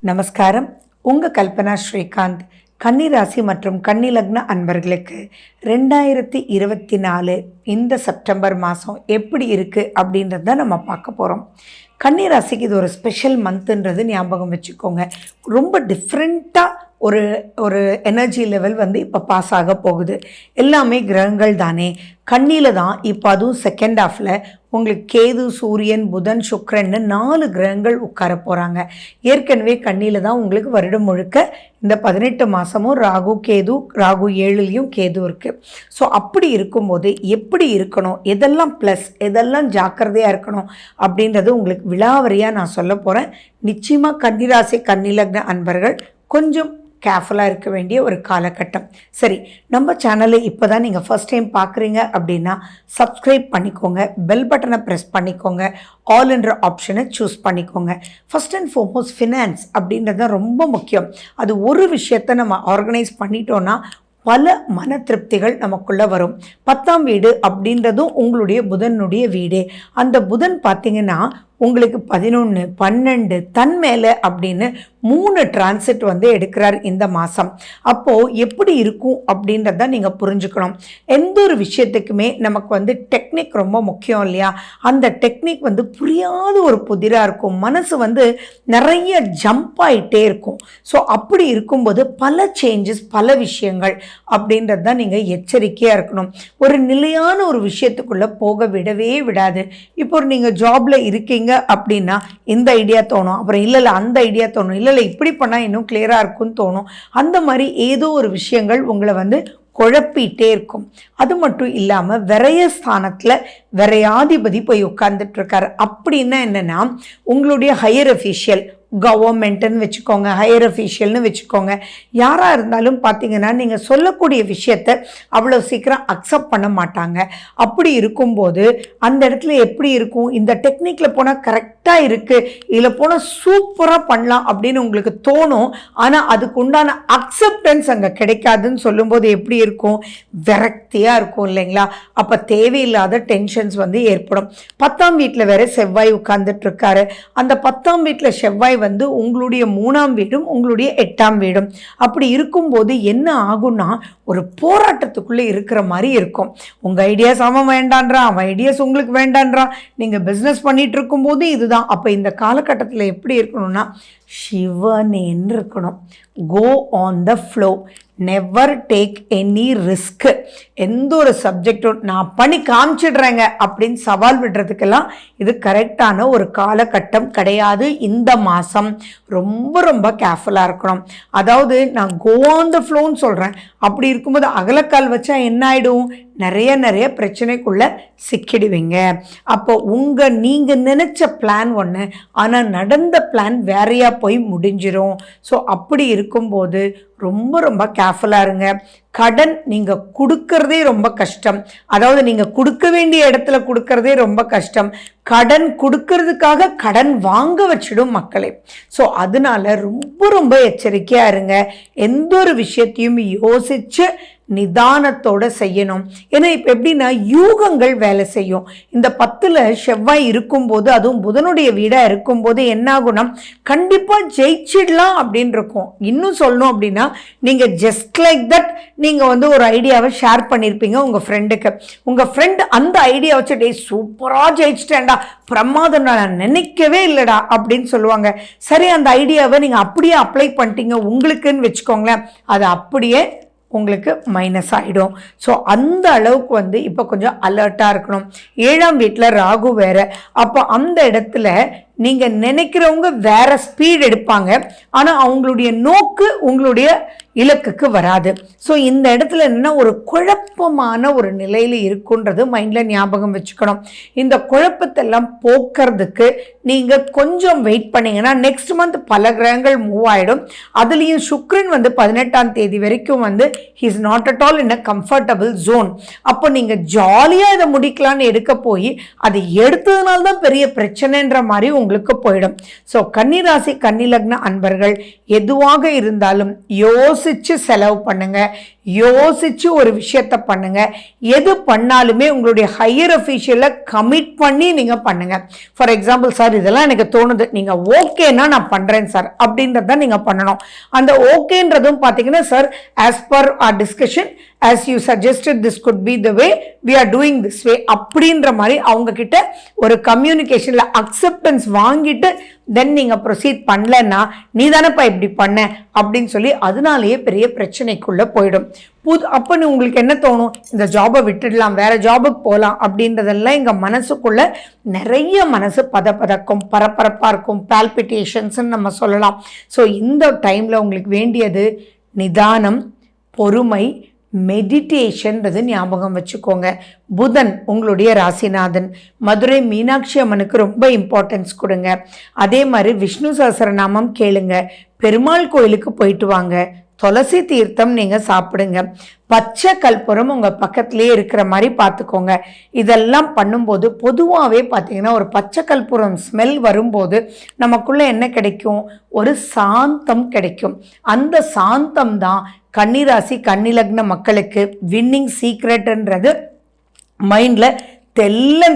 நமஸ்காரம். உங்கள் கல்பனா ஸ்ரீகாந்த். கன்னிராசி மற்றும் கன்னிலக்ன அன்பர்களுக்கு 2024 இந்த செப்டம்பர் மாதம் எப்படி இருக்குது அப்படின்றத நம்ம பார்க்க போகிறோம். கன்னிராசிக்கு இது ஒரு ஸ்பெஷல் மந்த்துன்றது ஞாபகம் வச்சுக்கோங்க. ரொம்ப டிஃப்ரெண்ட்டாக ஒரு எனர்ஜி லெவல் இப்போ பாஸ் ஆக போகுது. எல்லாமே கிரகங்கள் தானே. கண்ணியில் தான் இப்போ அதுவும் செகண்ட் ஹாஃபில் உங்களுக்கு கேது, சூரியன், புதன், சுக்கிரன்னு 4 கிரகங்கள் உட்கார போகிறாங்க. ஏற்கனவே கண்ணியில் தான் உங்களுக்கு வருடம் முழுக்க இந்த 18 மாதமும் ராகு 7லேயும் கேது இருக்குது. ஸோ அப்படி இருக்கும்போது எப்படி இருக்கணும், எதெல்லாம் ப்ளஸ், எதெல்லாம் ஜாக்கிரதையாக இருக்கணும் அப்படின்றது உங்களுக்கு விலாவரியாக நான் சொல்ல போகிறேன். நிச்சயமாக கன்னிராசி கன்னிலக்ன அன்பர்கள் கொஞ்சம் கேர்ஃபுல்லாக இருக்க வேண்டிய ஒரு காலகட்டம். சரி, நம்ம சேனலை இப்போ தான் நீங்கள் ஃபஸ்ட் டைம் பார்க்குறீங்க அப்படின்னா சப்ஸ்கிரைப் பண்ணிக்கோங்க, பெல் பட்டனை ப்ரெஸ் பண்ணிக்கோங்க, ஆல் என்ற ஆப்ஷனை சூஸ் பண்ணிக்கோங்க. ஃபஸ்ட் அண்ட் ஃபார்மோஸ்ட் ஃபினான்ஸ் அப்படின்றது ரொம்ப முக்கியம். அது ஒரு விஷயத்தை நம்ம ஆர்கனைஸ் பண்ணிட்டோன்னா பல மன திருப்திகள் நமக்குள்ளே வரும். 10ஆம் வீடு அப்படின்றதும் உங்களுடைய புதனுடைய வீடு. அந்த புதன் பார்த்திங்கன்னா உங்களுக்கு 11, 12 தன் மேலே அப்படின்னு 3 டிரான்சிட் எடுக்கிறார் இந்த மாதம். அப்போது எப்படி இருக்கும் அப்படின்றத நீங்கள் புரிஞ்சுக்கணும். எந்த ஒரு விஷயத்துக்குமே நமக்கு டெக்னிக் ரொம்ப முக்கியம் இல்லையா? அந்த டெக்னிக் புரியாத ஒரு புதிராக இருக்கும். மனசு நிறைய ஜம்ப் ஆகிட்டே இருக்கும். ஸோ அப்படி இருக்கும்போது பல சேஞ்சஸ், பல விஷயங்கள் அப்படின்றது தான் நீங்கள் எச்சரிக்கையாக இருக்கணும். ஒரு நிலையான ஒரு விஷயத்துக்குள்ளே போக விடவே விடாது. இப்போ நீங்கள் ஜாபில் இருக்கீங்க அப்படின்னா இந்த ஐடியா தோணும், அப்புறம் இல்லை அந்த ஐடியா தோணும், இல்லை இப்படி பண்ணால் இன்னும் கிளியராக இருக்குன்னு தோணும். அந்த மாதிரி ஏதோ ஒரு விஷயங்கள் உங்களை குழப்பிகிட்டே இருக்கும். அது மட்டும் இல்லாமல் விரய ஸ்தானத்தில் விரையாதிபதி போய் உட்கார்ந்துட்டு இருக்காரு. அப்படின்னா என்னென்னா உங்களுடைய ஹையர் அஃபீஷியல், கவர்மெண்ட்டுன்னு வச்சுக்கோங்க, ஹையர் அஃபீஷியல்னு வச்சுக்கோங்க, யாராக இருந்தாலும் பார்த்தீங்கன்னா நீங்கள் சொல்லக்கூடிய விஷயத்தை அவ்வளோ சீக்கிரம் அக்செப்ட் பண்ண மாட்டாங்க. அப்படி இருக்கும்போது அந்த இடத்துல எப்படி இருக்கும், இந்த டெக்னிக்கில் போனால் கரெக்டாக இருக்குது, இதில் போனால் சூப்பராக பண்ணலாம் அப்படின்னு உங்களுக்கு தோணும். ஆனால் அதுக்கு உண்டான அக்செப்டன்ஸ் அங்கே கிடைக்காதுன்னு சொல்லும்போது எப்படி இருக்கும், விரக்தியாக இருக்கும் இல்லைங்களா? அப்போ தேவையில்லாத டென்ஷன்ஸ் ஏற்படும். 10ஆம் வீட்டில் வேற செவ்வாய் உட்கார்ந்துட்டு இருக்காரு. அந்த 10ஆம் வீட்டில் செவ்வாய் உங்களுடைய 3ஆம் வீடும் உங்களுடைய 8ஆம் வீடும். அப்படி இருக்கும்போது என்ன ஆகும்னா ஒரு போராட்டத்துக்குள்ளே இருக்கிற மாதிரி இருக்கும். உங்கள் ஐடியாஸ் அவன் வேண்டான்றான், அவன் ஐடியாஸ் உங்களுக்கு வேண்டான்றான். நீங்கள் பிஸ்னஸ் பண்ணிட்டு இருக்கும்போது இதுதான். அப்போ இந்த காலகட்டத்தில் எப்படி இருக்கணும்னா சிவனேன்னு இருக்கணும். Go on the flow, never take any risk. எந்த ஒரு சப்ஜெக்டும் நான் பண்ணி காமிச்சிடுறேங்க அப்படின்னு சவால் விடுறதுக்கெல்லாம் இது கரெக்டான ஒரு காலகட்டம் கிடையாது. இந்த மாதம் ரொம்ப ரொம்ப கேர்ஃபுல்லாக இருக்கணும். அதாவது நான் கோ ஆன் த ஃப்ளோன்னு சொல்கிறேன். அப்படி இருக்கும்போது அகலக்கால் வச்சா என்ன ஆகிடும், நிறைய பிரச்சனைக்குள்ளே சிக்கிடுவீங்க. அப்போ நீங்கள் நினச்ச பிளான் ஒன்று, ஆனால் நடந்த பிளான் வேறையாக போய் முடிஞ்சிடும். ஸோ அப்படி இருக்கும்போது ரொம்ப ரொம்ப கேர்ஃபுல்லாக இருங்க. கடன் நீங்கள் கொடுக்கறதே ரொம்ப கஷ்டம். அதாவது நீங்கள் கொடுக்க வேண்டிய இடத்துல கொடுக்கறதே ரொம்ப கஷ்டம். கடன் கொடுக்கறதுக்காக கடன் வாங்க வச்சிடும் மக்களை. ஸோ அதனால ரொம்ப ரொம்ப எச்சரிக்கையாக இருங்க. எந்த ஒரு விஷயத்தையும் யோசித்து நிதானத்தோடு செய்யணும். ஏன்னா இப்போ எப்படின்னா யூகங்கள் வேலை செய்யும். இந்த 10ல் செவ்வாய் இருக்கும்போது, அதுவும் புதனுடைய வீடாக இருக்கும்போது என்ன ஆகும்னா கண்டிப்பாக ஜெயிச்சிடலாம் அப்படின்னு இருக்கும். இன்னும் சொல்லணும் அப்படின்னா நீங்கள் ஜஸ்ட் லைக் தட் நீங்கள் ஒரு ஐடியாவை ஷேர் பண்ணியிருப்பீங்க உங்கள் ஃப்ரெண்டுக்கு. உங்கள் ஃப்ரெண்டு அந்த ஐடியா வச்சு டே சூப்பராக ஜெயிச்சிட்டேன்டா, பிரமாதம், நான் நினைக்கவே இல்லைடா அப்படின்னு சொல்லுவாங்க. சரி, அந்த ஐடியாவை நீங்கள் அப்படியே அப்ளை பண்ணிட்டீங்க உங்களுக்குன்னு வச்சுக்கோங்களேன், அது அப்படியே உங்களுக்கு மைனஸ் ஆகிடும். ஸோ அந்த அளவுக்கு இப்போ கொஞ்சம் அலர்ட்டாக இருக்கணும். 7ஆம் வீட்டில் ராகு வேறு. அப்போ அந்த இடத்துல நீங்கள் நினைக்கிறவங்க வேற ஸ்பீட் எடுப்பாங்க, ஆனால் அவங்களுடைய நோக்கு உங்களுடைய இலக்குக்கு வராது. ஸோ இந்த இடத்துல என்னென்னா ஒரு குழப்பமான ஒரு நிலையில் இருக்குன்றது மைண்டில் ஞாபகம் வச்சுக்கணும். இந்த குழப்பத்தெல்லாம் போக்குறதுக்கு நீங்கள் கொஞ்சம் வெயிட் பண்ணிங்கன்னா நெக்ஸ்ட் மந்த் பல கிரகங்கள் மூவ் ஆகிடும். அதுலேயும் சுக்ரன் 18ஆம் தேதி வரைக்கும் he is not at all in a comfortable zone. அப்போ நீங்கள் ஜாலியாக இதை முடிக்கலான்னு எடுக்க போய் அது எடுத்ததுனால தான் பெரிய பிரச்சனைன்ற மாதிரி உங்களுக்கு போயிடும். ஸோ கன்னிராசி கன்னிலக்ன அன்பர்கள் எதுவாக இருந்தாலும் யோசிச்சு செலவு பண்ணுங்க. யோசிச்சு ஒரு விஷயத்த பண்ணுங்க. எது பண்ணாலுமே உங்களுடைய ஹையர் அஃபீஷியலை கமிட் பண்ணி நீங்க பண்ணுங்க. ஃபார் எக்ஸாம்பிள், சார் இதெல்லாம் எனக்கு தோணுது, நீங்க ஓகேன்னா நான் பண்றேன் சார் அப்படின்றத நீங்க பண்ணணும். அந்த ஓகேன்றதும் பார்த்தீங்கன்னா, sir as per our discussion as you suggested this could be the way we are doing this way அப்படின்ற மாதிரி அவங்க கிட்ட ஒரு கம்யூனிகேஷன்ல அக்செப்டன்ஸ் வாங்கிட்டு தென் நீங்க ப்ரொசீட் பண்ணலன்னா, நீ தானப்பா இப்படி பண்ண அப்படின்னு சொல்லி அதனாலேயே பெரிய பிரச்சனைக்குள்ள போயிடும். அப்போ உங்களுக்கு என்ன தோணும், இந்த ஜாபை விட்டுடலாம், வேற ஜாபுக்கு போகலாம் அப்படின்றதெல்லாம் எங்க மனசுக்குள்ள நிறைய மனசு பதப்பதக்கும், பரபரப்பா இருக்கும், பால்பிட்டேஷன்ஸ்ன்னு நம்ம சொல்லலாம். ஸோ இந்த டைம்ல உங்களுக்கு வேண்டியது நிதானம், பொறுமை, மெடிடேஷன்றது ஞாபகம் வச்சுக்கோங்க. புதன் உங்களுடைய ராசிநாதன். மதுரை மீனாட்சி அம்மனுக்கு ரொம்ப இம்பார்ட்டன்ஸ் கொடுங்க. அதே மாதிரி விஷ்ணு சஹஸ்ரநாமம் கேளுங்க, பெருமாள் கோயிலுக்கு போயிட்டு வாங்க, துளசி தீர்த்தம் நீங்க சாப்பிடுங்க, பச்சை கற்பூரம் உங்க பக்கத்திலேயே இருக்கிற மாதிரி பார்த்துக்கோங்க. இதெல்லாம் பண்ணும்போது பொதுவாகவே பார்த்தீங்கன்னா ஒரு பச்சை கற்பூரம் ஸ்மெல் வரும்போது நமக்குள்ள என்ன கிடைக்கும், ஒரு சாந்தம் கிடைக்கும். அந்த சாந்தம் தான் கன்னிராசி கன்னிலக்ன மக்களுக்கு வின்னிங் சீக்ரெட்ன்றது மைண்டில்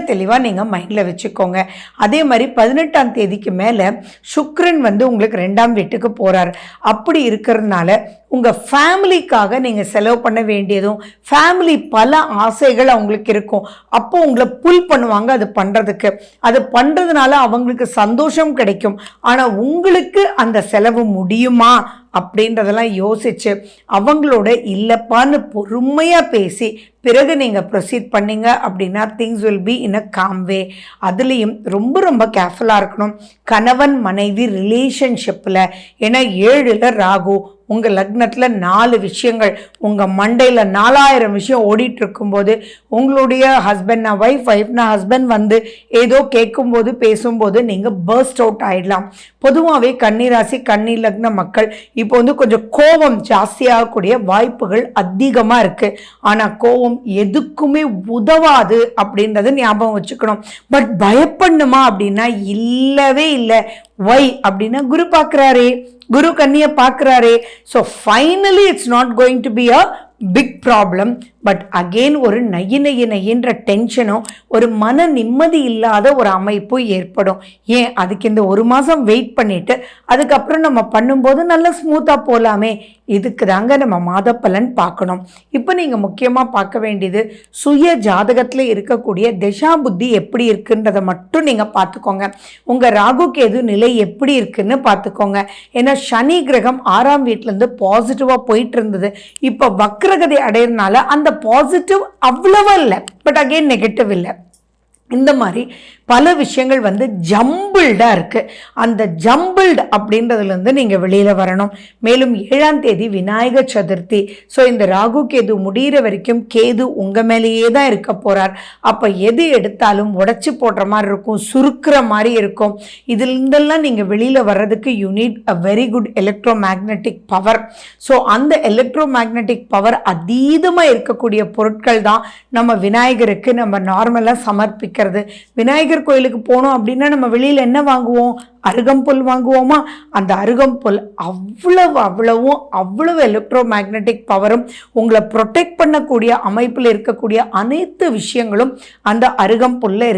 தெளிவாக நீங்கள் மைண்டில் வச்சுக்கோங்க. அதே மாதிரி 18ஆம் தேதிக்கு மேலே சுக்கிரன் உங்களுக்கு 2ஆம் வீட்டுக்கு போகிறார். அப்படி இருக்கிறதுனால உங்கள் ஃபேமிலிக்காக நீங்கள் செலவு பண்ண வேண்டியதும், ஃபேமிலி பல ஆசைகள் அவங்களுக்கு இருக்கும், அப்போ உங்களை புல் பண்ணுவாங்க அது பண்ணுறதுக்கு. அது பண்ணுறதுனால அவங்களுக்கு சந்தோஷம் கிடைக்கும். ஆனால் உங்களுக்கு அந்த செலவு முடியுமா அப்படின்றதெல்லாம் யோசிச்சு அவங்களோட இல்லைப்பான்னு பொறுமையாக பேசி பிறகு நீங்கள் ப்ரொசீட் பண்ணீங்க அப்படின்னா things will be in a calm way. அதுலேயும் ரொம்ப ரொம்ப கேர்ஃபுல்லாக இருக்கணும் கணவன் மனைவி ரிலேஷன்ஷிப்பில். ஏன்னா 7ல் ராகு, உங்கள் லக்னத்தில் 4 விஷயங்கள், உங்கள் மண்டையில் 4000 விஷயம் ஓடிட்டு இருக்கும்போது உங்களுடைய ஹஸ்பண்ட்னா ஒய்ஃப், ஒய்ஃப்னா ஹஸ்பண்ட் ஏதோ கேட்கும்போது பேசும்போது நீங்கள் பர்ஸ்ட் அவுட் ஆகிடலாம். பொதுவாகவே கன்னிராசி கன்னி லக்ன மக்கள் இப்போ கொஞ்சம் கோபம் ஜாஸ்தியாகக்கூடிய வாய்ப்புகள் அதிகமாக இருக்குது. ஆனால் கோபம் எதுக்குமே உதவாது அப்படின்றது ஞாபகம் வச்சுக்கணும். பட் பயப்படணுமா அப்படின்னா இல்லவே இல்லை. ஒய் அப்படின்னா குரு பார்க்குறாரே, குரு கன்னியை பார்க்குறாரே. So finally it's not going to be a big problem. But again ஒரு நையின்ற டென்ஷனும் ஒரு மன நிம்மதி இல்லாத ஒரு அமைப்பு ஏற்படும். ஏன் அதுக்கு இந்த 1 மாதம் வெயிட் பண்ணிட்டு அதுக்கப்புறம் நம்ம பண்ணும்போது நல்லா ஸ்மூத்தாக போகலாமே. இதுக்கு தாங்க நம்ம மாத பலன் பார்க்கணும். இப்போ நீங்கள் முக்கியமாக பார்க்க வேண்டியது சுய ஜாதகத்தில் இருக்கக்கூடிய திசா புத்தி எப்படி இருக்குன்றதை மட்டும் நீங்கள் பார்த்துக்கோங்க. உங்கள் ராகு கேது நிலை எப்படி இருக்குன்னு பார்த்துக்கோங்க. ஏன்னா சனி கிரகம் 6ஆம் வீட்டிலேருந்து பாசிட்டிவாக போயிட்டு இருந்தது. இப்போ வக்ரகதி அடையிறதுனால அந்த பாசிட்டிவ் அவ்வளவா இல்லை, பட் அகைன் நெகட்டிவ் இல்லை. இந்த மாதிரி பல விஷயங்கள் ஜம்பிள்டாக இருக்குது. அந்த ஜம்பிள்டு அப்படின்றதுலேருந்து நீங்கள் வெளியில் வரணும். மேலும் 7ஆம் தேதி விநாயகர் சதுர்த்தி. ஸோ இந்த ராகு கேது முடிகிற வரைக்கும் கேது உங்கள் மேலேயே தான் இருக்க போகிறார். அப்போ எது எடுத்தாலும் உடச்சி போடுற மாதிரி இருக்கும், சுருக்கிற மாதிரி இருக்கும். இதுலேருந்தெல்லாம் நீங்கள் வெளியில் வர்றதுக்கு you need a very good electro magnetic power. So அந்த எலக்ட்ரோ மேக்னெட்டிக் பவர் அதீதமாக இருக்கக்கூடிய பொருட்கள் தான் நம்ம விநாயகருக்கு நம்ம நார்மலாக சமர்ப்பிக்கிறது. விநாயகர் கோயிலுக்கு போனோம் அப்படின்னா நம்ம வெளியில் என்ன வாங்குவோம், அருகம்புல் வாங்குவோமா? அந்த அருகம்புல் அவ்வளவு எலக்ட்ரோ மேக்னெட்டிக் பவரும் உங்களை ப்ரொடெக்ட் பண்ணக்கூடிய அமைப்பில் இருக்கக்கூடிய அனைத்து விஷயங்களும் அந்த அருகம்புல்ல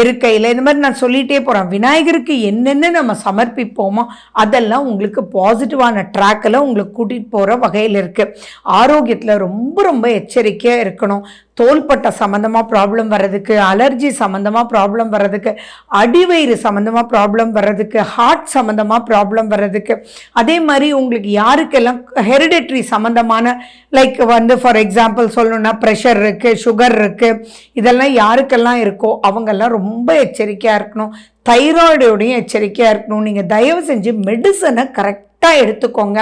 இருக்கையில் இந்த மாதிரி நான் சொல்லிகிட்டே போகிறேன். விநாயகருக்கு என்னென்ன நம்ம சமர்ப்பிப்போமோ அதெல்லாம் உங்களுக்கு பாசிட்டிவான ட்ராக்கில் உங்களுக்கு கூட்டிகிட்டு போகிற வகையில் இருக்குது. ஆரோக்கியத்தில் ரொம்ப ரொம்ப எச்சரிக்கையாக இருக்கணும். தோள்பட்டை சம்மந்தமாக ப்ராப்ளம் வர்றதுக்கு, அலர்ஜி சம்மந்தமாக ப்ராப்ளம் வர்றதுக்கு, அடிவயிறு சம்மந்தமாக ப்ராப்ளம் வர்றதுக்கு, ஹார்ட் சம்மந்தமாக ப்ராப்ளம் வர்றதுக்கு, அதே மாதிரி உங்களுக்கு யாருக்கெல்லாம் ஹெரிடிட்ரி சம்மந்தமான லைக் ஃபார் எக்ஸாம்பிள் சொல்லணும்னா ப்ரெஷர் இருக்குது, சுகர் இருக்குது, இதெல்லாம் யாருக்கெல்லாம் இருக்கோ அவங்கெல்லாம் ரொம்ப எச்சரிக்கையாக இருக்கணும். தைராய்டோடையும் எச்சரிக்கையாக இருக்கணும். நீங்கள் தயவு செஞ்சு மெடிசனை கரெக்டாக எடுத்துக்கோங்க.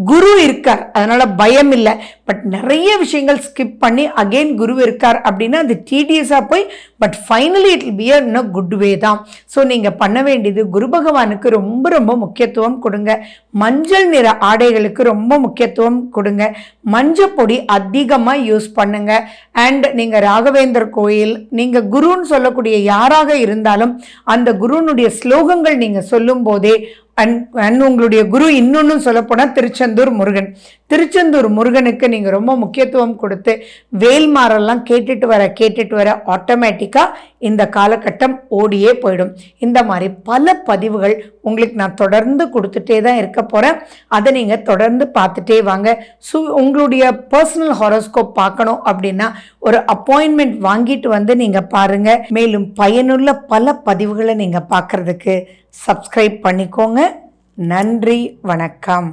குரு இருக்கார், அதனால பயம் இல்லை. பட் நிறைய விஷயங்கள் ஸ்கிப் பண்ணி அகெயின் குரு இருக்கார் அப்படின்னா அது டிடிஎஸாக போய் but finally it will be a good way தான். ஸோ நீங்கள் பண்ண வேண்டியது குரு பகவானுக்கு ரொம்ப ரொம்ப முக்கியத்துவம் கொடுங்க. மஞ்சள் நிற ஆடைகளுக்கு ரொம்ப முக்கியத்துவம் கொடுங்க. மஞ்சள் பொடி அதிகமாக யூஸ் பண்ணுங்க. அண்ட் நீங்கள் ராகவேந்தர் கோயில், நீங்கள் குருன்னு சொல்லக்கூடிய யாராக இருந்தாலும் அந்த குருனுடைய ஸ்லோகங்கள் நீங்கள் சொல்லும் போதே உங்களுடைய குரு இன்னொன்னு சொல்லப்போனால் திருச்செந்தூர் முருகன். திருச்செந்தூர் முருகனுக்கு நீங்கள் ரொம்ப முக்கியத்துவம் கொடுத்து வேல்மாரெல்லாம் கேட்டுட்டு வர ஆட்டோமேட்டிக்காக இந்த காலகட்டம் ஓடியே போயிடும். இந்த மாதிரி பல பதிவுகள் உங்களுக்கு நான் தொடர்ந்து கொடுத்துட்டே தான் இருக்க போகிறேன். அதை நீங்கள் தொடர்ந்து பார்த்துட்டே வாங்க. உங்களுடைய பர்சனல் ஹாரோஸ்கோப் பார்க்கணும் அப்படின்னா ஒரு அப்பாயின்மெண்ட் வாங்கிட்டு வந்து நீங்கள் பாருங்கள். மேலும் பயனுள்ள பல பதிவுகளை நீங்கள் பார்க்குறதுக்கு சப்ஸ்கிரைப் பண்ணிக்கோங்க. நன்றி, வணக்கம்.